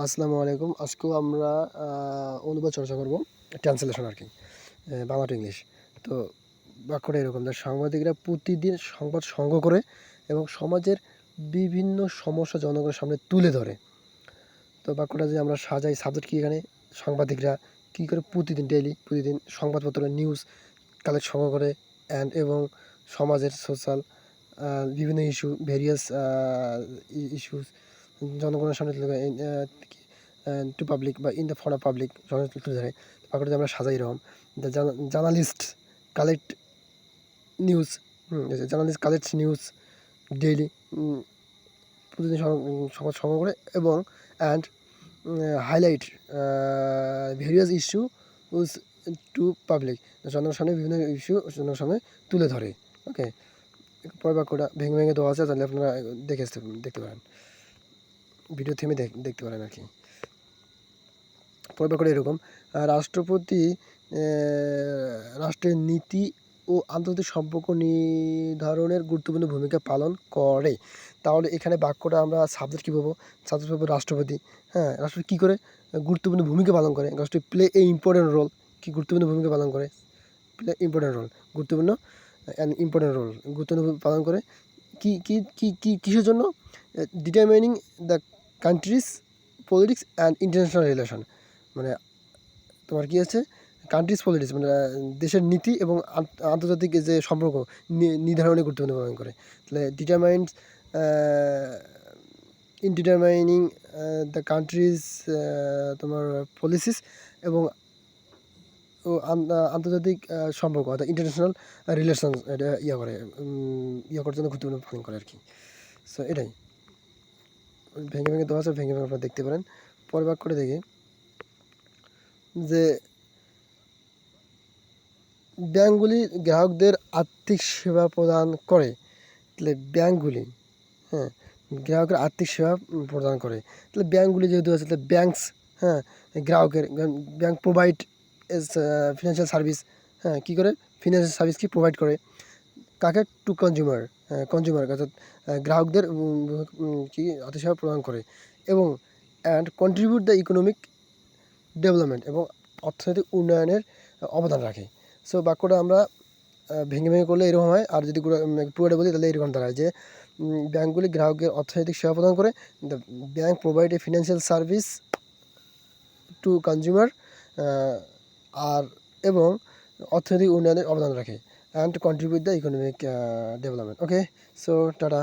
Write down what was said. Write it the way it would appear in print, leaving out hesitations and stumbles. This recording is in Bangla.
আসসালামু আলাইকুম। আজকেও আমরা অনুবাদ চর্চা করব, ট্রান্সলেশন আর কি, বাংলা টু ইংলিশ। তো বাক্যটা এরকম যে সাংবাদিকরা প্রতিদিন সংবাদ সংগ্রহ করে এবং সমাজের বিভিন্ন সমস্যা জনগণের সামনে তুলে ধরে। তো বাক্যটা যে আমরা সাজাই, সাবজেক্ট কি এখানে, সাংবাদিকরা কী করে প্রতিদিন প্রতিদিন সংবাদপত্র নিউজ কালেক্ট সংগ্রহ করে এবং সমাজের সোশ্যাল বিভিন্ন ইস্যু, ভেরিয়াস ইস্যুস জনগণের সামনে তুলে ধরে টু পাবলিক বা in the for of public তুলে ধরে। বাক্যটা আমরা সাজাই এরকম, the journalist collect news, journalist collect news daily, প্রতিদিন সংবাদ সংগ্রহ করে এবং and highlight various issue to public, জনগণের সামনে বিভিন্ন ইস্যু জনগণের সামনে তুলে ধরে। ওকে, পরের বাক্যটা ভেঙে ভেঙে দেওয়া আছে, তাহলে আপনারা দেখতে পারেন, ভিডিও থেমে দেখতে পারেন আর কি। পরের বাক্যটা এরকম, রাষ্ট্রপতি রাষ্ট্রের নীতি ও আন্তর্জাতিক সম্পর্ক নির্ধারণের গুরুত্বপূর্ণ ভূমিকা পালন করে। তাহলে এখানে বাক্যটা আমরা সাবজেক্ট কী পাবো? সাবজেক্ট পাবো রাষ্ট্রপতি। হ্যাঁ, রাষ্ট্রপতি কী করে গুরুত্বপূর্ণ ভূমিকা পালন করে? রাষ্ট্রপতি প্লে এ ইম্পর্টেন্ট রোল। কী গুরুত্বপূর্ণ ভূমিকা পালন করে? প্লে ইম্পর্টেন্ট রোল, গুরুত্বপূর্ণ পালন করে। কিসের জন্য? Determining the countries politics and international relation, মানে তোমার কী আছে, কান্ট্রিজ পলিটিক্স মানে দেশের নীতি এবং আন্তর্জাতিক যে সম্পর্ক নির্ধারণে গুরুত্বপূর্ণ পালন করে। তাহলে ডিটারমাইনিং দ্য কান্ট্রিজ তোমার পলিসিস এবং আন্তর্জাতিক সম্পর্ক অর্থাৎ ইন্টারন্যাশনাল রিলেশন এটা করার জন্য গুরুত্বপূর্ণ পালন করে আর কি। সো এটাই ভেঙে ভেঙে দেওয়া আছে, ভেঙে ভেঙে আপনারা দেখতে পারেন। পরের বাক্যটা দেখি যে ব্যাঙ্কগুলি গ্রাহকদের আর্থিক সেবা প্রদান করে। তাহলে ব্যাঙ্কগুলি, হ্যাঁ, গ্রাহকের আর্থিক সেবা প্রদান করে। তাহলে ব্যাঙ্কগুলি যেহেতু আছে, তাহলে ব্যাঙ্কস, হ্যাঁ, গ্রাহকের bank provide S financial service, হ্যাঁ, কী করে ফিনান্সিয়াল সার্ভিস কি প্রোভাইড করে কাকে? টু কনজিউমার, অর্থাৎ গ্রাহকদের কি আর্থিক সেবা প্রদান করে এবং and contribute the economic development এবং অর্থনৈতিক উন্নয়নের অবদান রাখে। সো বাক্যটা আমরা ভেঙে ভেঙে করলে এরকম হয়, আর যদি পুরোটা বলি তাহলে এরকম দাঁড়ায় যে ব্যাঙ্কগুলি গ্রাহকের অর্থনৈতিক সেবা প্রদান করে। The bank provide a financial service to consumer আর এবং অর্থনৈতিক উন্নয়নের অবদান রাখে and contribute the economic development. Okay, so tata.